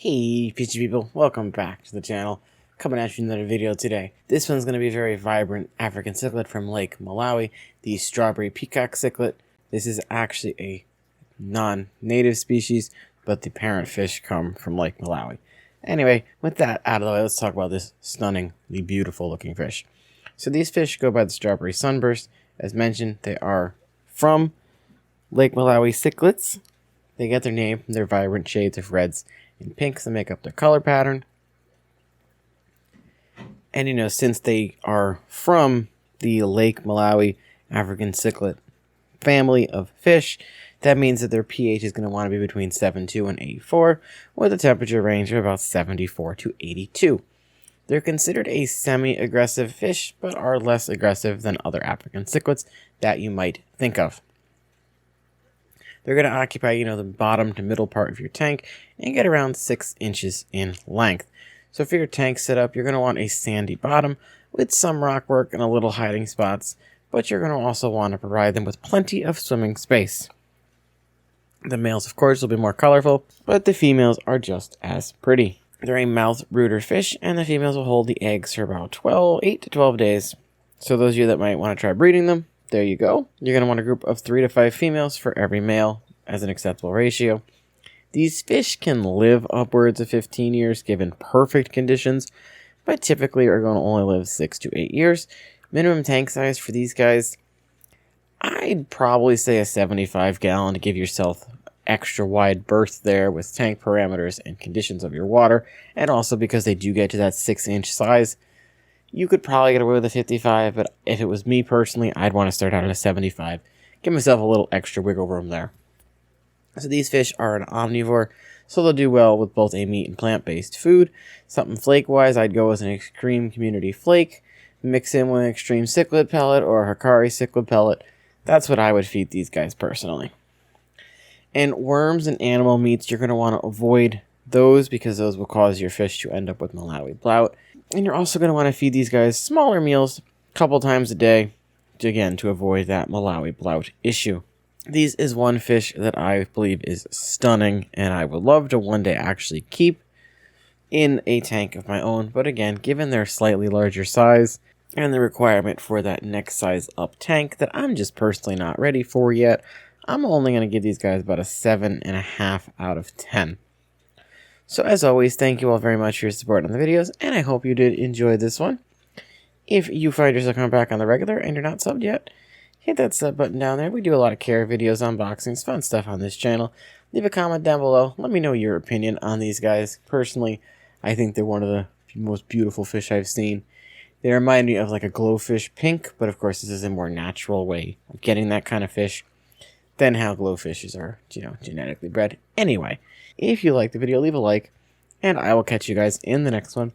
Hey fishy people, welcome back to the channel. Coming at you another video today. This one's going to be a very vibrant African cichlid from Lake Malawi, the strawberry peacock cichlid. This is actually a non-native species, but the parent fish come from Lake Malawi. Anyway, with that out of the way, let's talk about this stunningly beautiful looking fish. So these fish go by the strawberry sunburst. As mentioned, they are from Lake Malawi cichlids. They get their name from their vibrant shades of reds and pinks that make up their color pattern. And since they are from the Lake Malawi African cichlid family of fish, that means that their pH is going to want to be between 7.2 and 8.4, with a temperature range of about 74 to 82. They're considered a semi-aggressive fish, but are less aggressive than other African cichlids that you might think of. They're going to occupy, the bottom to middle part of your tank and get around 6 inches in length. So for your tank setup, you're going to want a sandy bottom with some rockwork and a little hiding spots, but you're going to also want to provide them with plenty of swimming space. The males, of course, will be more colorful, but the females are just as pretty. They're a mouth brooder fish, and the females will hold the eggs for about 8 to 12 days. So those of you that might want to try breeding them, there you go. You're going to want a group of 3 to 5 females for every male as an acceptable ratio. These fish can live upwards of 15 years given perfect conditions, but typically are going to only live 6 to 8 years. Minimum tank size for these guys, I'd probably say a 75 gallon to give yourself extra wide berth there with tank parameters and conditions of your water, and also because they do get to that 6-inch size. You could probably get away with a 55, but if it was me personally, I'd want to start out at a 75. Give myself a little extra wiggle room there. So these fish are an omnivore, so they'll do well with both a meat and plant-based food. Something flake-wise, I'd go with an extreme community flake, mix in with an extreme cichlid pellet or a Hikari cichlid pellet. That's what I would feed these guys personally. And worms and animal meats, you're going to want to avoid those because those will cause your fish to end up with Malawi blout. And you're also going to want to feed these guys smaller meals a couple times a day, to avoid that Malawi blout issue. These is one fish that I believe is stunning, and I would love to one day actually keep in a tank of my own. But again, given their slightly larger size and the requirement for that next size up tank that I'm just personally not ready for yet, I'm only going to give these guys about a 7.5 out of 10. So as always, thank you all very much for your support on the videos, and I hope you did enjoy this one. If you find yourself coming back on the regular and you're not subbed yet, hit that sub button down there. We do a lot of care videos, unboxings, fun stuff on this channel. Leave a comment down below. Let me know your opinion on these guys. Personally, I think they're one of the most beautiful fish I've seen. They remind me of like a glowfish pink, but of course this is a more natural way of getting that kind of fish than how glowfishes are, genetically bred. Anyway, if you liked the video, leave a like, and I will catch you guys in the next one.